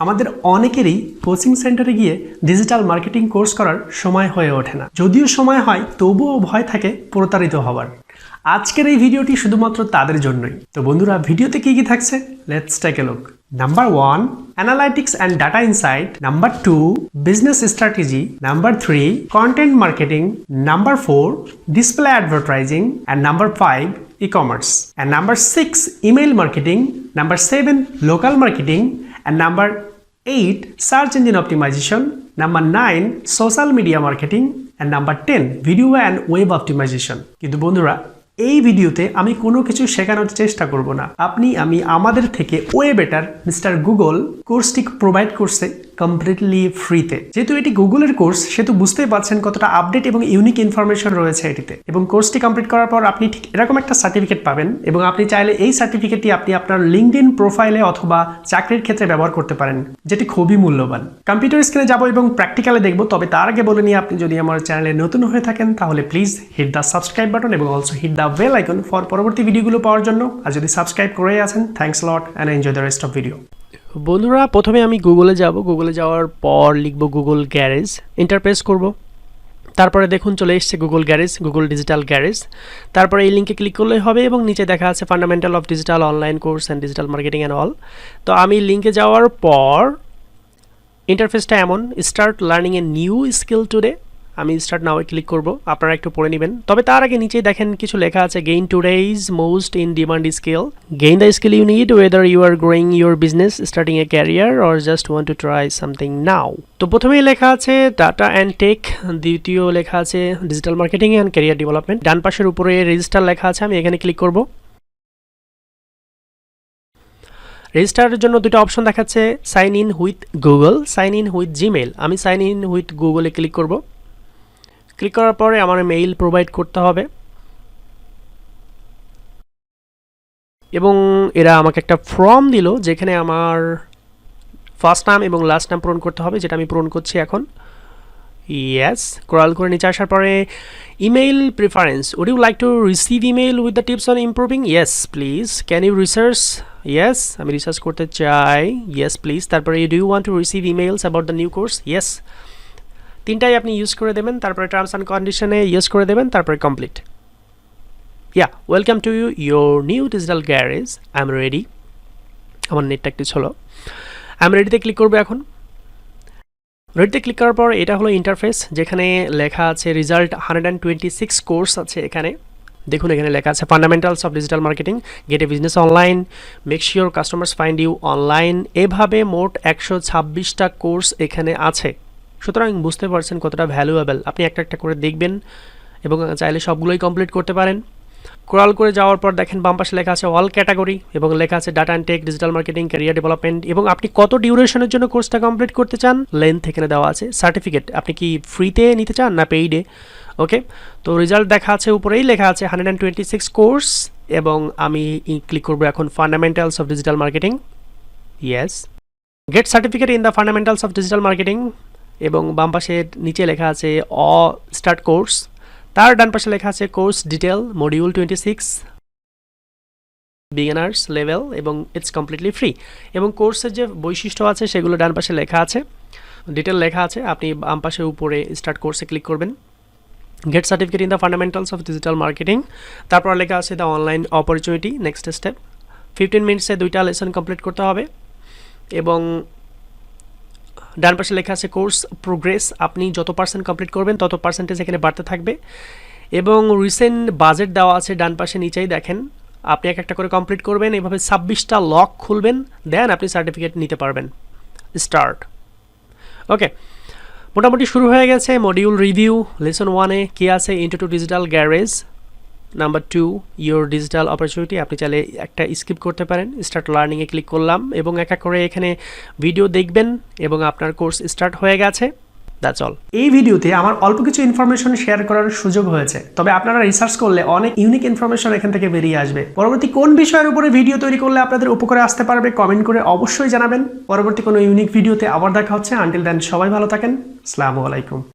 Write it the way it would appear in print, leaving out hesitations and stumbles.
আমাদের অনেকেরই কোচিং সেন্টারে গিয়ে ডিজিটাল মার্কেটিং কোর্স করার সময় হয়ে ওঠে না। যদিও সময় হয় তবুও ভয় থাকে প্রতারিত হওয়ার। আজকের এই ভিডিওটি শুধুমাত্র তাদের জন্যই। তো বন্ধুরা, ভিডিওতে কি কি থাকছে, let's take a look. Number 1, analytics and data insight. Number 2, business strategy. Number 3, content marketing. Number 4, display advertising. And number 5, e-commerce. And number 6, email marketing. Number 7, local marketing. And number 8, search engine optimization. Number 9, social media marketing. And number 10, video and web optimization. কিন্তু বন্ধুরা, এই ভিডিওতে আমি কোনো কিছু শেখানোর চেষ্টা করব না। আমি আমাদের থেকে ওয়ে বেটার মিস্টার গুগল কোর্সটি প্রোভাইড করছে কমপ্লিটলি ফ্রিতে। যেহেতু এটি গুগলের কোর্স, সেহেতু বুঝতেই পারছেন কতটা আপডেট এবং ইউনিক ইনফরমেশন রয়েছে এটিতে। এবং কোর্সটি কমপ্লিট করার পর আপনি ঠিক এরকম একটা সার্টিফিকেট পাবেন, এবং আপনি চাইলে এই সার্টিফিকেটটি আপনি আপনার লিঙ্কডইন প্রোফাইলে অথবা চাকরির ক্ষেত্রে ব্যবহার করতে পারেন, যেটি খুবই মূল্যবান। কম্পিউটার স্ক্রিনে যাব এবং প্র্যাকটিক্যালে দেখব। তবে তার আগে বলে নিয়ে, আপনি যদি আমার চ্যানেলে নতুন হয়ে থাকেন তাহলে please hit the subscribe button এবং also hit the bell icon for পরবর্তী ভিডিওগুলো পাওয়ার জন্য। আর যদি সাবস্ক্রাইব করে আছেন, thanks lot and enjoy the rest of video. বন্ধুরা, প্রথমে আমি গুগলে যাব। গুগলে যাওয়ার পর লিখব গুগল গ্যারেজ, ইন্টারপ্রেস করব। তারপরে দেখুন চলে এসছে Google garage, Google digital garage. তারপরে এই লিঙ্কে ক্লিক করলেই হবে এবং নিচে দেখা আছে fundamental of digital online course and digital marketing and all. তো আমি লিঙ্কে যাওয়ার পর ইন্টারফেসটা এমন, start learning a new skill today. আমি স্টার্ট নাও ক্লিক করব, আপনারা একটু পড়ে নেবেন। তবে তার আগে নিচে দেখেন কিছু লেখা আছে, gain today's most in demand skill. Gain the skill you need whether you are growing your business, starting a career or just want to try something now. তো প্রথমেই লেখা আছে ডাটা অ্যান্ড টেক, দ্বিতীয় লেখা আছে digital marketing and career development. ডান পাশের উপরে রেজিস্টার লেখা আছে, আমি এখানে ক্লিক করব। রেজিস্টারের জন্য দুটো অপশন দেখাচ্ছে, sign in with Google, sign in with Gmail. আমি সাইন ইন উইথ গুগলে ক্লিক করব। ক্লিক করার পরে আমার মেইল প্রোভাইড করতে হবে এবং এরা আমাকে একটা ফর্ম দিল, যেখানে আমার ফার্স্ট নাম এবং লাস্ট নাম পূরণ করতে হবে, যেটা আমি পূরণ করছি এখন। ইয়েস, ক্রল করে নিচে আসার পরে email preference, would you like to receive email with the tips on improving? Yes please. Can you research? Yes, আমি রিসার্চ করতে চাই। Yes please. তারপরে do you want to receive emails about the new course? Yes. তিনটাই আপনি use করে দেবেন, তারপরে terms and কন্ডিশনে ইউজ করে দেবেন, তারপরে complete. Welcome to your new digital garage, I am ready. আমার নেটটা একটু ছিল, আই এম রেডিতে ক্লিক করবো এখন। রেডিতে ক্লিক করার পর এটা হলো ইন্টারফেস, যেখানে লেখা আছে রেজাল্ট 126 কোর্স আছে এখানে। দেখুন এখানে লেখা আছে fundamentals of digital marketing, get a business online, make sure customers find you online. এভাবে মোট 126টা কোর্স এখানে আছে। সুতরাং বুঝতে পারছেন কতটা ভ্যালুয়েবল। আপনি একটা একটা করে দেখবেন এবং চাইলে সবগুলোই কমপ্লিট করতে পারেন। ক্রল করে যাওয়ার পর দেখেন বাম পাশে লেখা আছে অল ক্যাটাগরি এবং লেখা আছে data and tech, digital marketing, career development, এবং আপনি কত ডিউরেশনের জন্য কোর্সটা কমপ্লিট করতে চান, লেন্থ এখানে দেওয়া আছে। সার্টিফিকেট আপনি কি ফ্রিতে নিতে চান না পেইডে? ওকে, তো রেজাল্ট দেখা আছে, উপরেই লেখা আছে 126 কোর্স, এবং আমি ক্লিক করবো এখন fundamentals of digital marketing. Yes, get certificate in the fundamentals of digital marketing, এবং বাম পাশে নিচে লেখা আছে স্টার্ট কোর্স। তার ডান পাশে লেখা আছে course detail module 26 beginners level, এবং ইটস কমপ্লিটলি ফ্রি। এবং কোর্সের যে বৈশিষ্ট্য আছে সেগুলো ডান পাশে লেখা আছে, ডিটেল লেখা আছে। আপনি বাম পাশে উপরে স্টার্ট কোর্সে ক্লিক করবেন। Get certificate in the fundamentals of digital marketing, তারপর লেখা আছে the online opportunity, next step. 15 মিনিটসে 2টা লেসন কমপ্লিট করতে হবে। এবং ডান পাশে লেখা আছে কোর্স প্রোগ্রেস, আপনি যত পার্সেন্ট কমপ্লিট করবেন তত পার্সেন্টেজ এখানে বাড়তে থাকবে। এবং রিসেন্ট বাজেট দেওয়া আছে ডান পাশে নিচেই দেখেন। আপনি এক একটা করে কমপ্লিট করবেন, এভাবে 26টা লক খুলবেন, দেন আপনি সার্টিফিকেট নিতে পারবেন। স্টার্ট। ওকে, মোটামুটি শুরু হয়ে গেছে মডিউল রিভিউ। লেসন 1-এ কী আছে, intro to digital garage. Number 2, your digital opportunity. আপনি চাইলে একটা স্কিপ করতে পারেন। স্টার্ট লার্নিংয়ে ক্লিক করলাম এবং এক এক করে এখানে ভিডিও দেখবেন এবং আপনার কোর্স স্টার্ট হয়ে গেছে। That's all. এই ভিডিওতে আমার অল্প কিছু ইনফরমেশন শেয়ার করার সুযোগ হয়েছে, তবে আপনারা রিসার্চ করলে অনেক ইউনিক ইনফরমেশন এখান থেকে বেরিয়ে আসবে। পরবর্তী কোন বিষয়ের উপরে ভিডিও তৈরি করলে আপনাদের উপকারে আসতে পারবে কমেন্ট করে অবশ্যই জানাবেন। পরবর্তী কোনো ইউনিক ভিডিওতে আবার দেখা হচ্ছে। আনটিল দেন সবাই ভালো থাকেন। আসসালামু আলাইকুম।